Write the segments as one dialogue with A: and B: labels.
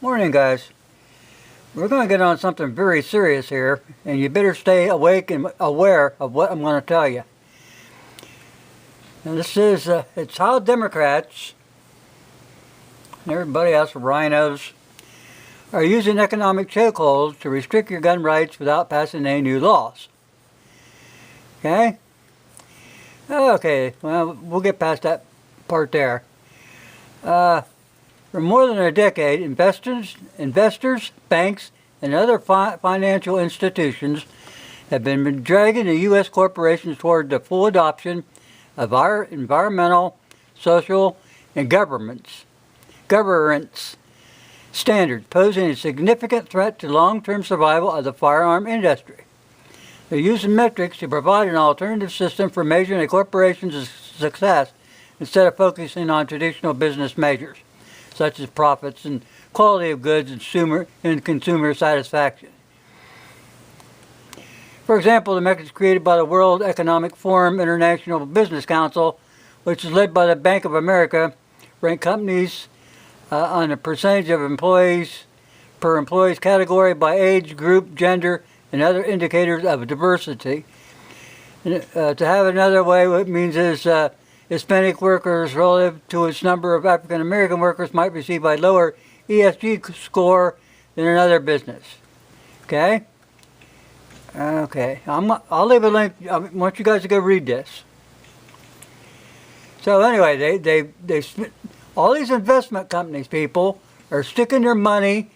A: Morning, guys. We're going to get on something very serious here, and you better stay awake and aware of what I'm going to tell you. And this is, it's how Democrats and everybody else, rhinos, are using economic chokeholds to restrict your gun rights without passing any new laws. Okay? Okay, well, we'll get past that part there. For more than a decade, investors, banks, and other financial institutions have been dragging the U.S. corporations toward the full adoption of our environmental, social, and governance standards, posing a significant threat to long-term survival of the firearm industry. They're using metrics to provide an alternative system for measuring a corporation's success instead of focusing on traditional business measures, such as profits and quality of goods and consumer satisfaction. For example, the metrics created by the World Economic Forum International Business Council, which is led by the Bank of America, rank companies on a percentage of employees per employees category by age, group, gender, and other indicators of diversity. To have another way, what it means is Hispanic workers relative to its number of African American workers might receive a lower ESG score than another business. Okay? Okay. I'll leave a link. I want you guys to go read this. So anyway, they all these investment companies, people, are sticking their money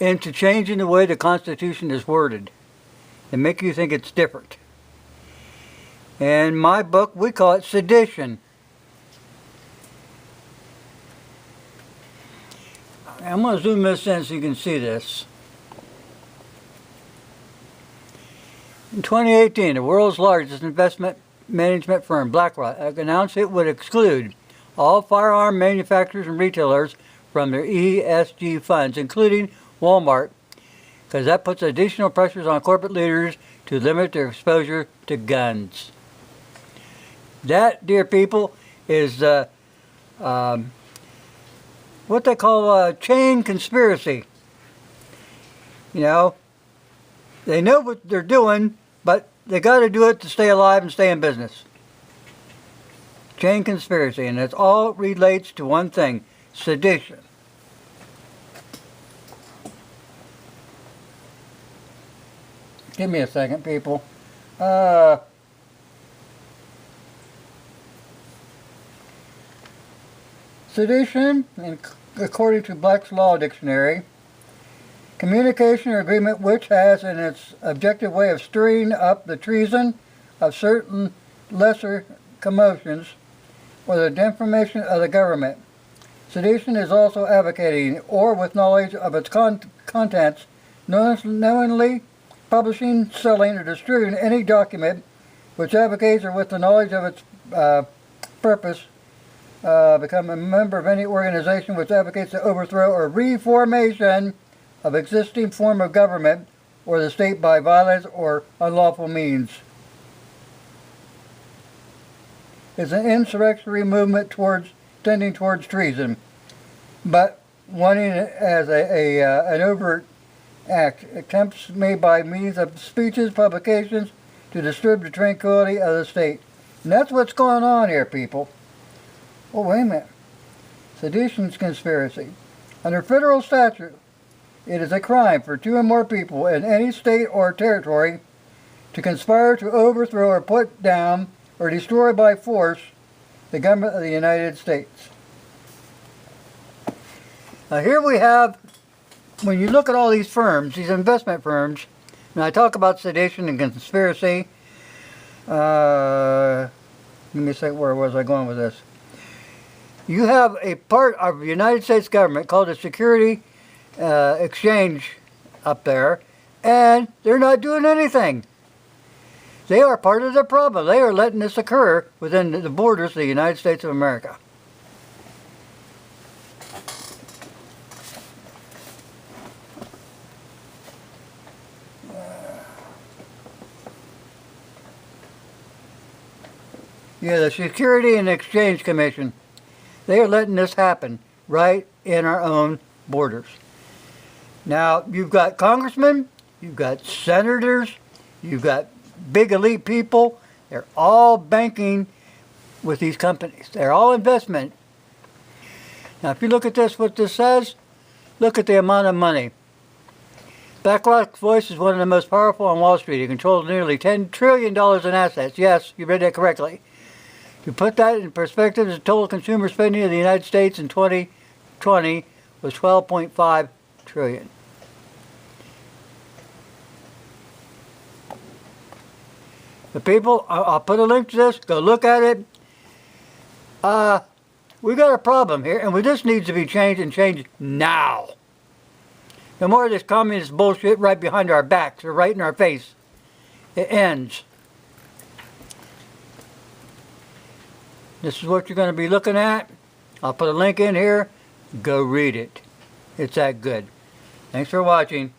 A: into changing the way the Constitution is worded and make you think it's different. In my book, we call it sedition. I'm going to zoom this in so you can see this. In 2018, the world's largest investment management firm, BlackRock, announced it would exclude all firearm manufacturers and retailers from their ESG funds, including Walmart, because that puts additional pressures on corporate leaders to limit their exposure to guns. That, dear people, is what they call a chain conspiracy. You know, they know what they're doing, but they got to do it to stay alive and stay in business. Chain conspiracy, and it all relates to one thing: sedition. Give me a second, people. Sedition, according to Black's Law Dictionary, communication or agreement which has in its objective way of stirring up the treason of certain lesser commotions or the defamation of the government. Sedition is also advocating, or with knowledge of its contents, knowingly publishing, selling, or distributing any document which advocates or with the knowledge of its purpose become a member of any organization which advocates the overthrow or reformation of existing form of government or the state by violence or unlawful means. It's an insurrectionary movement tending towards treason, but wanting it as an overt act. Attempts made by means of speeches, publications, to disturb the tranquility of the state. And that's what's going on here, people. Oh, wait a minute. Sedition's conspiracy. Under federal statute, it is a crime for two or more people in any state or territory to conspire to overthrow or put down or destroy by force the government of the United States. Now here we have, when you look at all these firms, these investment firms, and I talk about sedition and conspiracy, give me a second, where was I going with this? You have a part of the United States government called the Security Exchange up there, and they're not doing anything. They are part of the problem. They are letting this occur within the borders of the United States of America. Yeah, the Security and Exchange Commission. They are letting this happen right in our own borders. Now, you've got congressmen, you've got senators, you've got big elite people. They're all banking with these companies. They're all investment. Now, if you look at this, what this says, look at the amount of money. BlackRock's voice is one of the most powerful on Wall Street. It controls nearly $10 trillion in assets. Yes, you read that correctly. To put that in perspective, the total consumer spending of the United States in 2020 was $12.5 trillion. The people, I'll put a link to this, go look at it. We got a problem here, and this needs to be changed, and changed now. No more of this communist bullshit right behind our backs or right in our face. It ends. This is what you're going to be looking at. I'll put a link in here. Go read it. It's that good. Thanks for watching.